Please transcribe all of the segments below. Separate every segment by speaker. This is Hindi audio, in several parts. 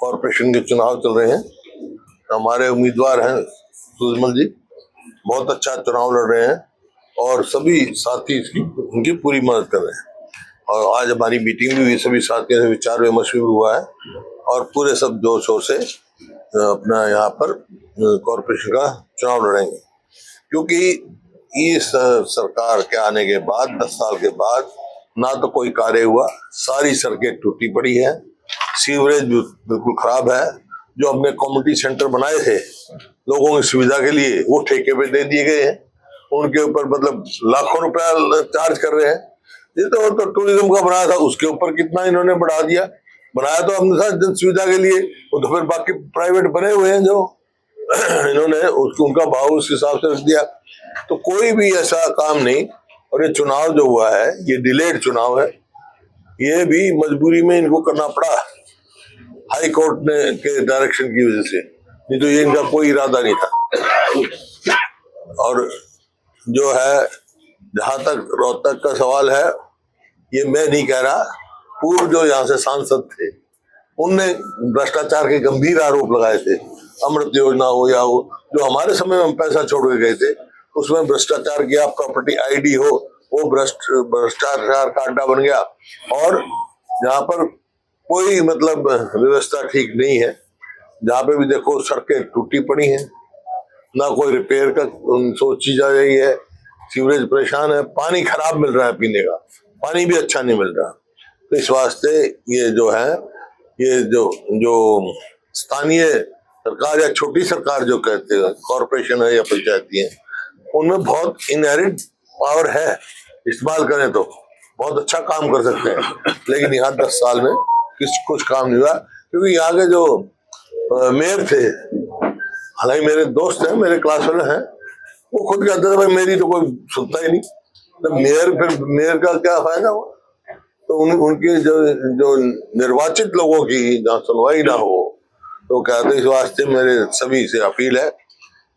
Speaker 1: कॉरपोरेशन के चुनाव चल रहे हैं। हमारे उम्मीदवार हैं सुजमल जी, बहुत अच्छा चुनाव लड़ रहे हैं और सभी साथी इसकी उनकी पूरी मदद कर रहे हैं। और आज हमारी मीटिंग भी हुई, सभी साथियों से विचार विमर्श भी हुआ है और पूरे सब जोर शोर से अपना यहाँ पर कॉरपोरेशन का चुनाव लड़ेंगे, क्योंकि इस सरकार के आने के बाद 10 साल के बाद ना तो कोई कार्य हुआ, सारी सड़कें टूटी पड़ी है, सीवरेज बिल्कुल खराब है। जो हमने कम्युनिटी सेंटर बनाए थे लोगों की सुविधा के लिए, वो ठेके पे दे दिए गए हैं, उनके ऊपर मतलब लाखों रुपया चार्ज कर रहे हैं। ये तो टूरिज्म का बनाया था, उसके ऊपर कितना इन्होंने बढ़ा दिया। बनाया तो हमने था जन सुविधा के लिए, वो तो फिर बाकी प्राइवेट बने हुए हैं जो इन्होंने उनका भाव उस हिसाब से रख दिया। तो कोई भी ऐसा काम नहीं। और ये चुनाव जो हुआ है ये डिलेड चुनाव है, ये भी मजबूरी में इनको करना पड़ा हाई कोर्ट ने के डायरेक्शन की वजह से, नहीं तो ये इनका कोई इरादा नहीं था। और जो है जहां तक रोहतक का सवाल है, ये मैं नहीं कह रहा, पूर्व जो यहाँ से सांसद थे उनने भ्रष्टाचार के गंभीर आरोप लगाए थे। अमृत योजना हो या हो, जो हमारे समय में हम पैसा छोड़ के गए थे उसमें भ्रष्टाचार किया, प्रॉपर्टी आईडी हो वो भ्रष्टाचार का अड्डा बन गया। और जहाँ पर कोई मतलब व्यवस्था ठीक नहीं है, जहाँ पे भी देखो सड़कें टूटी पड़ी हैं, ना कोई रिपेयर का सोची जा रही है, सीवरेज परेशान है, पानी खराब मिल रहा है, पीने का पानी भी अच्छा नहीं मिल रहा। तो इस वास्ते ये जो है, ये जो स्थानीय सरकार या छोटी सरकार जो कहते हैं, कॉरपोरेशन है या पंचायती है, उनमें बहुत इनहेरेंट पावर है, इस्तेमाल करें तो बहुत अच्छा काम कर सकते हैं। लेकिन यहाँ 10 साल में कुछ काम नहीं हुआ, क्योंकि यहाँ के जो मेयर थे, हालांकि मेरे दोस्त हैं, मेरे क्लास वाले हैं, वो खुद कहते थे भाई मेरी तो कोई सुनता ही नहीं, तो मेयर का क्या फायदा हुआ। तो उनके जो निर्वाचित लोगों की जहाँ सुनवाई ना हो, तो कहते इस वास्ते मेरे सभी से अपील है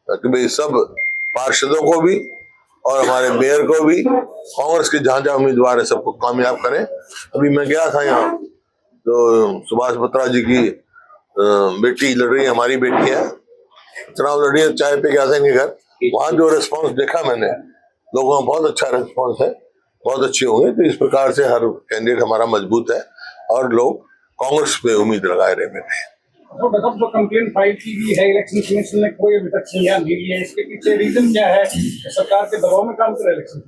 Speaker 1: कि भाई सब पार्षदों को भी और हमारे मेयर को भी, कांग्रेस के जहाँ जहाँ उम्मीदवार है सबको कामयाब करें। अभी मैं गया था यहाँ, तो सुभाष बत्रा जी की बेटी लड़ रही है, हमारी बेटी है, चुनाव लड़ रही है, चाय पे गया था इनके घर, वहां जो रिस्पॉन्स देखा मैंने, लोगों का बहुत अच्छा रिस्पॉन्स है, बहुत अच्छे होंगे। तो इस प्रकार से हर कैंडिडेट हमारा मजबूत है और लोग कांग्रेस पे उम्मीद लगाए रहे बैठे हैं।
Speaker 2: जो कंप्लेंट फाइल की गई है इलेक्शन कमीशन ने कोई अभी तक संज्ञान नहीं लिया, इसके पीछे रीजन क्या है? सरकार के दबाव में काम करे इलेक्शन?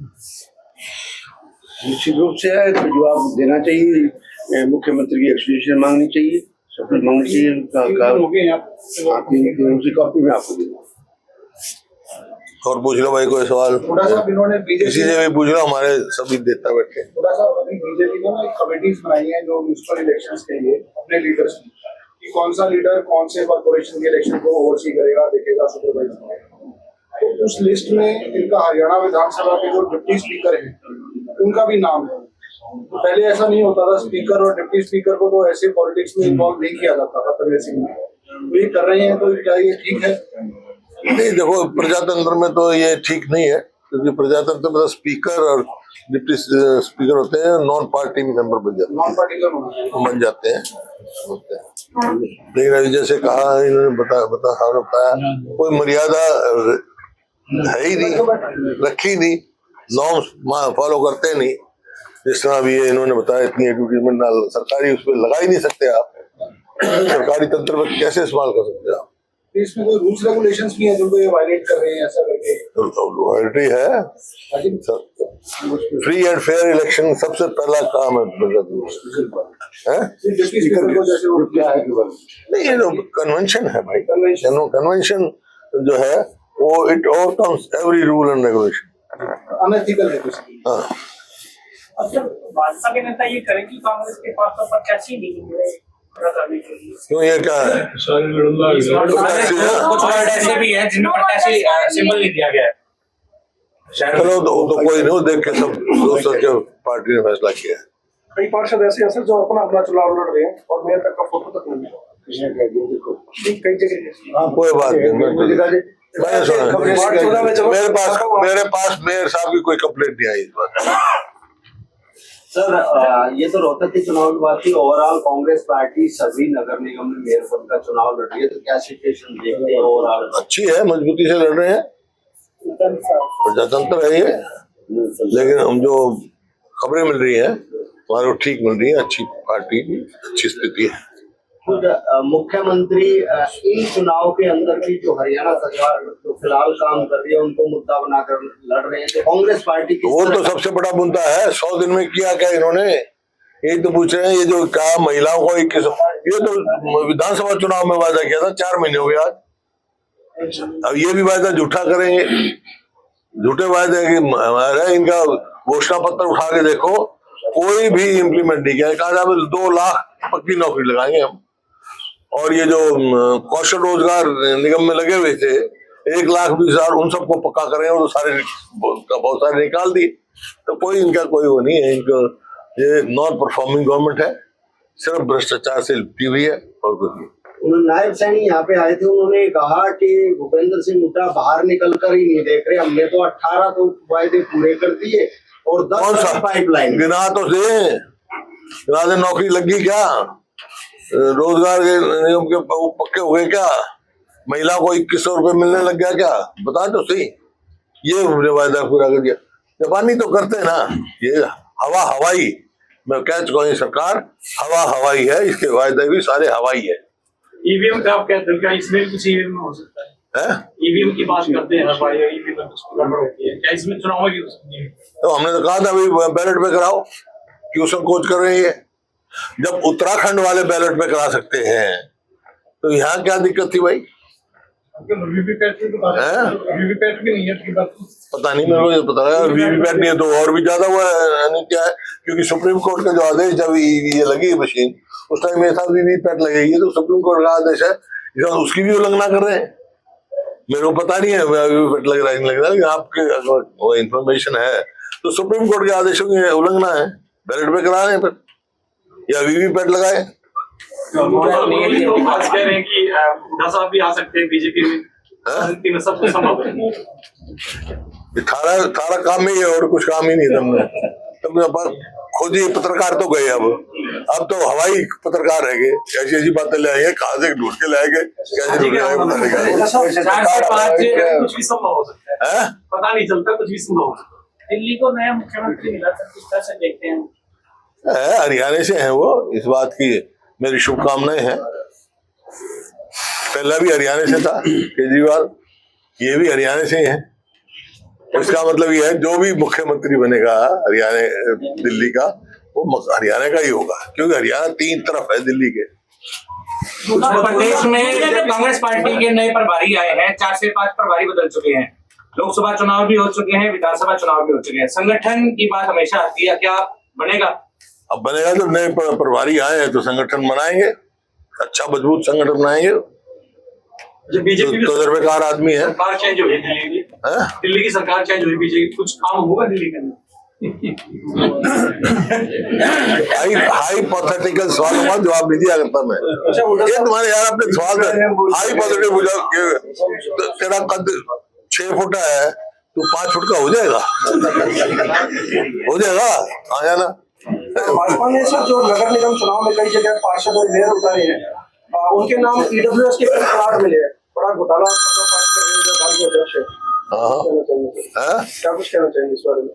Speaker 3: निश्चित रूप से है, तो जवाब देना चाहिए, मुख्यमंत्री की एक्सप्लेनेशन मांगनी चाहिए, सपोर्ट मांगनी चाहिए, उसी कॉपी में आपको देना।
Speaker 1: और पूछ लो भाई कोई सवाल, किसी से भी पूछ लो, हमारे सभी देता बैठे।
Speaker 2: बीजेपी ने ना कमेटीज बनाई है जो म्युनिसिपल इलेक्शंस के लिए अपने लीडर्स की, कौन सा लीडर कौन से कॉर्पोरेशन के इलेक्शन को ओवरसी करेगा, देखेगा, सुपरवाइज करेगा। तो उस लिस्ट में इनका हरियाणा विधानसभा के जो डिप्टी स्पीकर हैं उनका भी नाम है। तो पहले ऐसा नहीं होता था, स्पीकर और डिप्टी स्पीकर को तो ऐसे पॉलिटिक्स में इन्वॉल्व नहीं किया जाता था तबीर सिंह में, तो ये कर रहे हैं, तो क्या ये ठीक है?
Speaker 1: नहीं, देखो प्रजातंत्र में तो ये ठीक नहीं है, क्योंकि प्रजातंत्र में तो स्पीकर और डिप्टी स्पीकर होते हैं, नॉन पार्टी मेंबर बन जाते हैं। लेकिन अभी जैसे कहा इन्होंने बताया कोई मर्यादा है ही नहीं, रखी नहीं, नॉर्म्स फॉलो करते नहीं। जिस तरह भी इन्होंने बताया, इतनी एडवर्टीजमेंट सरकारी उस पर लगा ही नहीं सकते आप, सरकारी तंत्र में कैसे इस्तेमाल कर सकते आप?
Speaker 2: इसमें कोई रूल्स रेगुलेशंस भी हैं जो ये वायलेट कर रहे हैं ऐसा करके?
Speaker 1: लॉयल्टी है, फ्री एंड फेयर इलेक्शन सबसे पहला काम है। नहीं, ये कन्वेंशन है भाई, कन्वेंशन जो है वो it overcomes every rule and regulation.
Speaker 2: Unethical है कुछ।
Speaker 1: हाँ,
Speaker 4: अच्छा, भाजपा के नेता ये करें कि कांग्रेस के पास तो प्रत्याशी नहीं है,
Speaker 1: क्यों, ये क्या है?
Speaker 4: कुछ वार्ड ऐसे भी हैं जिनमें प्रत्याशी सिंबल नहीं दिया गया है।
Speaker 1: चलो तो कोई नहीं, देख के सब दोस्तों के पार्टी ने फैसला किया है।
Speaker 2: कई पार्षद ऐसे हैं जो अपना चुनाव लड़ रहे हैं और मेयर तक का फोटो तक नहीं मिला, कई जगह।
Speaker 1: हाँ, कोई बात नहीं, मैंने सुना, मेरे पास मेयर साहब की कोई कंप्लेंट नहीं आई इस बात।
Speaker 3: सर ये तो रोहतक के चुनाव की बात थी। ओवरऑल कांग्रेस पार्टी सभी नगर निगम में मेयर पद का चुनाव लड़ रही है, तो क्या सिचुएशन देखते हैं ओवरऑल?
Speaker 1: अच्छी है, मजबूती से लड़ रहे हैं, प्रजातंत्र है ये। लेकिन हम जो खबरें मिल रही है हमारे को ठीक मिल रही है, अच्छी पार्टी की अच्छी स्थिति है।
Speaker 3: खुद मुख्यमंत्री इन चुनाव के अंदर भी जो हरियाणा सरकार जो फिलहाल काम कर रही है उनको मुद्दा बनाकर लड़ रहे हैं, तो कांग्रेस पार्टी की
Speaker 1: वो तो सबसे बड़ा मुद्दा है। 100 दिन में किया क्या इन्होंने, ये तो पूछ रहे हैं। ये जो कहा महिलाओं को 21, ये तो विधानसभा चुनाव में वादा किया था, 4 महीने हो गए आज। अब ये भी वादा झूठा करेंगे, झूठे वादे कि हमारा इनका घोषणा पत्र उठा के देखो, कोई भी इम्प्लीमेंट नहीं किया। कहा 2 लाख पक्की नौकरी लगाएंगे हम, और ये जो कौशल रोजगार निगम में लगे हुए थे 1,20,000 उन सबको पक्का करें, और सारे बहुत सारे निकाल दी। तो कोई इनका कोई वो नहीं है, इनको ये नॉन परफॉर्मिंग गवर्नमेंट है, सिर्फ भ्रष्टाचार से लिपटी हुई है और कुछ नहीं।
Speaker 3: नायब सैनी यहाँ पे आए थे, उन्होंने कहा कि भूपेंद्र सिंह हुड्डा बाहर निकल कर ही नहीं देख रहे, हमने तो 18 तो वायदे पूरे कर दिए और 10 पाइपलाइन
Speaker 1: गिना तो दे नौकरी लगी क्या, रोजगार के नियम के पक्के हो गए क्या, महिला को 2100 रुपए मिलने लग गया क्या, बता तो सही। ये हमने वायदा पूरा कर दिया, जापानी तो करते हैं ना। ये हवाई, मैं कह चुका हूँ सरकार हवाई है, इसके वायदे भी सारे हवाई है।
Speaker 4: ईवीएम का आप कहते हो क्या इसमें कुछ ईवीएम में हो सकता है? ईवीएम की बात करते हैं हर ईवीएम में कुछ गड़बड़ होती है क्या, इसमें चुनाव में भी हो सकती है?
Speaker 1: तो हमने तो कहा था भाई बैलेट पे कराओ, क्यों संकोच कर रहे हैं? जब उत्तराखंड वाले बैलेट पे करा सकते हैं तो यहाँ क्या दिक्कत थी भाई?
Speaker 2: वीवीपैट भी नहीं है,
Speaker 1: पता नहीं, मेरे को ये पता है वीवीपैट नहीं है तो और भी ज्यादा हुआ है। क्या है, क्योंकि सुप्रीम कोर्ट का जो आदेश जब ये लगी मशीन उस टाइम मेरे साथ वीवीपैट लगेगी, तो सुप्रीम कोर्ट का आदेश है, उसकी भी उल्लंघना कर रहे हैं। मेरे को पता नहीं है वीवीपैट लग रहा है नहीं लग रहा है, आपके अगर इंफॉर्मेशन है तो सुप्रीम कोर्ट के आदेशों की उल्लंघना है, बैलेट पे करा रहे हैं फिर या वीवीपैट लगाए।
Speaker 4: आज कह रहे हैं कि हुड्डा साहब भी आ सकते हैं बीजेपी में, सब कुछ संभव है।
Speaker 1: थारा काम ही है और कुछ काम ही नहीं। तुमने खुद ही पत्रकार तो गए, अब तो हवाई पत्रकार रह गए, ऐसी ऐसी बातें ले आएंगे, कहाँ से ढूंढ के लाएंगे, कैसे ढूंढ के
Speaker 4: कुछ भी संभव हो सकता है, पता नहीं चलता, कुछ भी संभव हो सकता है। दिल्ली को नया मुख्यमंत्री मिला था, किस तरह से देखते हैं?
Speaker 1: हरियाणा से हैं वो, इस बात की मेरी शुभकामनाएं हैं। पहला भी हरियाणा से था केजरीवाल, ये भी हरियाणा से ही है। इसका मतलब ये है जो भी मुख्यमंत्री बनेगा हरियाणा दिल्ली का, वो हरियाणा का ही होगा, क्योंकि हरियाणा 3 तरफ है दिल्ली के।
Speaker 5: उत्तर प्रदेश में कांग्रेस पार्टी के नए प्रभारी आए हैं, 4 से 5 प्रभारी बदल चुके हैं, लोकसभा चुनाव भी हो चुके हैं, विधानसभा चुनाव भी हो चुके हैं, संगठन की बात हमेशा आती है, क्या बनेगा?
Speaker 1: अब बनेगा तो नए प्रभारी आए हैं तो संगठन बनाएंगे, अच्छा मजबूत संगठन बनाएंगे।
Speaker 4: जो बीजेपी
Speaker 1: तो तजर्बेकार आदमी है।
Speaker 4: सरकार चेंज हुई दिल्ली की सरकार चेंज हुई, बीजेपी कुछ काम होगा दिल्ली के अंदर?
Speaker 1: हाइपोथेटिकल सवालों का जवाब नहीं दिया करता मैं। ये तुम्हारे यार अपने सवाल हाइपोथेटिकल पूछा, तेरा कद 6 फुट है, तू 5 फुट का हो जाएगा, आ जाना।
Speaker 2: भाजपा ने सर जो नगर निगम चुनाव में कई जगह पार्षद और मेयर उतारे हैं, उनके नाम ईडब्ल्यूएस के प्लाट मिले हैं, बड़ा घोटाला क्या कुछ कहना चाहिए इस बारे में?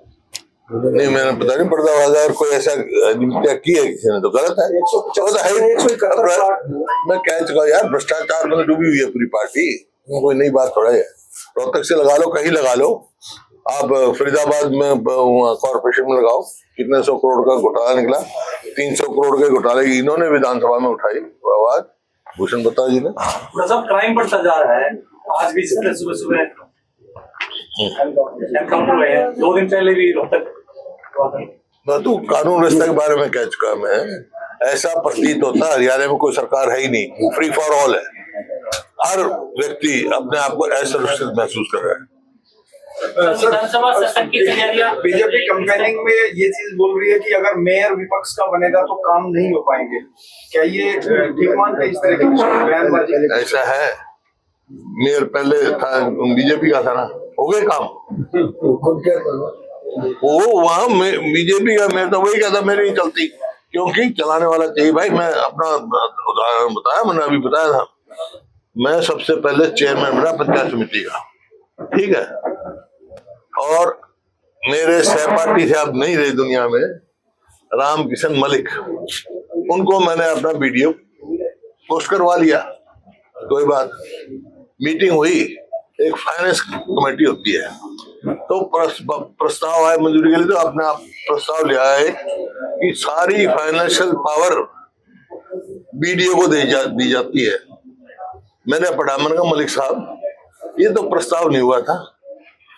Speaker 1: नहीं, मैंने पता नहीं पर्दावाजा और कोई ऐसा नियुक्तियां की है किसी ने तो गलत है। मैं कह चुका यार, भ्रष्टाचार में डूबी हुई है पूरी पार्टी, कोई नई बात थोड़ा है। रोहतक से लगा लो, कहीं लगा लो, आप फरीदाबाद में कॉर्पोरेशन में लगाओ, कितने 100 करोड़ का घोटाला निकला, 300 करोड़ के घोटाले की इन्होंने विधानसभा में उठाई आवाज, भूषण बत्ता जी ने।
Speaker 4: सब क्राइम बढ़ता जा रहा है, आज भी सुबह सुबह एनकाउंटर हुए हैं, 2 दिन पहले भी रोहतक।
Speaker 1: तू कानून व्यवस्था के बारे में कह चुका मैं, ऐसा प्रतीत होता है हरियाणा में कोई सरकार है ही नहीं, फ्री फॉर ऑल है, हर व्यक्ति अपने आप को असुरक्षित महसूस कर रहा है।
Speaker 4: विधानसभा सत्र की तैयारियां,
Speaker 2: बीजेपी कैंपेनिंग में ये चीज बोल रही है कि अगर मेयर विपक्ष का बनेगा तो काम नहीं हो पाएंगे, क्या ये ठीक मानते हैं? इस तरह की बयानबाजी
Speaker 1: ऐसा है, मेयर पहले था बीजेपी का था ना, हो गए काम, वो वहां बीजेपी का, मैं तो वही कहता मेरी नहीं चलती, क्योंकि चलाने वाला चाहिए भाई। मैं अपना उदाहरण बताया, मैंने अभी बताया था, मैं सबसे पहले चेयरमैन बना पंचायत समिति का, ठीक है, और मेरे सहपाठी थे, अब नहीं रहे दुनिया में, राम किशन मलिक, उनको मैंने अपना वीडियो पोस्ट करवा लिया। कोई बात, मीटिंग हुई, एक फाइनेंस कमेटी होती है, तो प्रस्ताव आए मंजूरी के लिए, तो अपने आप प्रस्ताव ले आए कि सारी फाइनेंशियल पावर बीडीओ को दी जाती है। मैंने पढ़ा, मैंने कहा मलिक साहब ये तो प्रस्ताव नहीं हुआ था।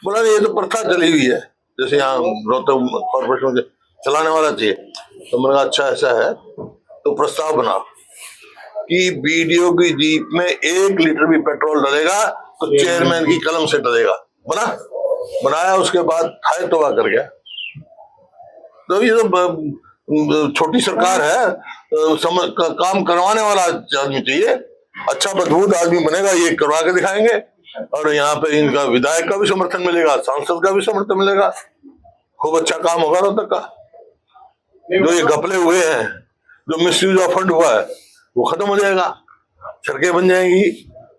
Speaker 1: बोला ये तो प्रथा चली हुई है, जैसे यहाँ रोहतक कॉर्पोरेशन के चलाने वाला चाहिए। तो मैंने कहा अच्छा ऐसा है तो प्रस्ताव बना कि बीडीओ की जीप में 1 लीटर भी पेट्रोल डलेगा तो चेयरमैन की कलम से डलेगा। बनाया, उसके बाद हाय तौबा कर गया। तो ये तो छोटी सरकार है, काम करवाने वाला आदमी चाहिए, अच्छा मजबूत आदमी बनेगा, ये करवा के दिखाएंगे, और यहाँ पे इनका विधायक का भी समर्थन मिलेगा, सांसद का भी समर्थन मिलेगा, खूब अच्छा काम होगा रोहतक का। जो ये घपले हुए हैं, जो मिसयूज ऑफ फंड हुआ है, वो खत्म हो जाएगा, सड़कें बन जाएंगी,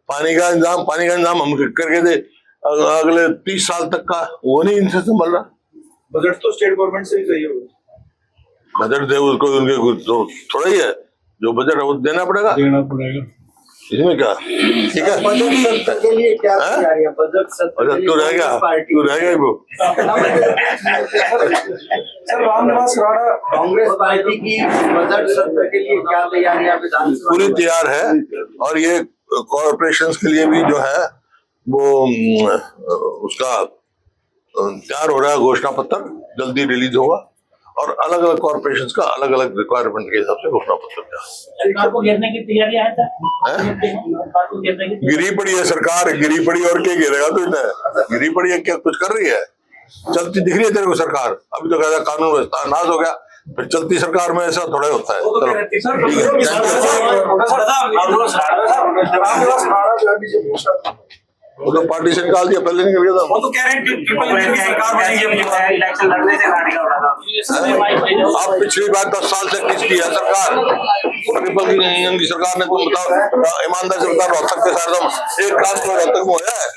Speaker 1: पानी का इंतजाम हम करके दे अगले 30 साल तक का, वो नहीं इनसे संभल रहा।
Speaker 2: बजट तो स्टेट गवर्नमेंट से ही चाहिए होगा।
Speaker 1: बजट दे उसको, उनके तो थोड़ा ही है, जो बजट है वो देना पड़ेगा। इसमें क्या, ठीक है।
Speaker 3: बजट सत्र के लिए क्या तैयारी है? बजट सत्र
Speaker 1: अच्छा तू रह गया वो।
Speaker 2: सर रामनिवास राणा,
Speaker 3: कांग्रेस पार्टी की बजट सत्र के लिए क्या तैयारी है विधानसभा?
Speaker 1: पूरी तैयार है, और ये कॉर्पोरेशंस के लिए भी जो है वो उसका तैयार हो रहा है, घोषणा पत्र जल्दी रिलीज होगा, और अलग अलग कॉर्पोरेशंस का अलग अलग रिक्वायरमेंट के हिसाब से घोषणा पत्र तैयार।
Speaker 4: सरकार को घेरने की तैयारियां हैं सरकार को घेरने की।
Speaker 1: गिरी पड़ी है सरकार, गिरी पड़ी, और क्या गिरेगा तो इन्हें, गिरी पड़ी है, क्या कुछ कर रही है? चलती दिख रही है तेरे को सरकार? अभी तो कहता कानून व्यवस्था नाश हो गया, फिर चलती सरकार में ऐसा थोड़ा होता है। चलो ठीक है, वो तो पार्टी से निकाल दिया, पहले निकल गया था।
Speaker 5: वो तो कह रहे हैं कि इलेक्शन लड़ने से गाड़ी का उड़ा था।
Speaker 1: आप पिछली बार 10 साल से किसकी है सरकार? ट्रिपल की सरकार ने, तुम बताओ ईमानदार से बताओ, रोहतक के सारे एक काम तो रोहतक में होया है।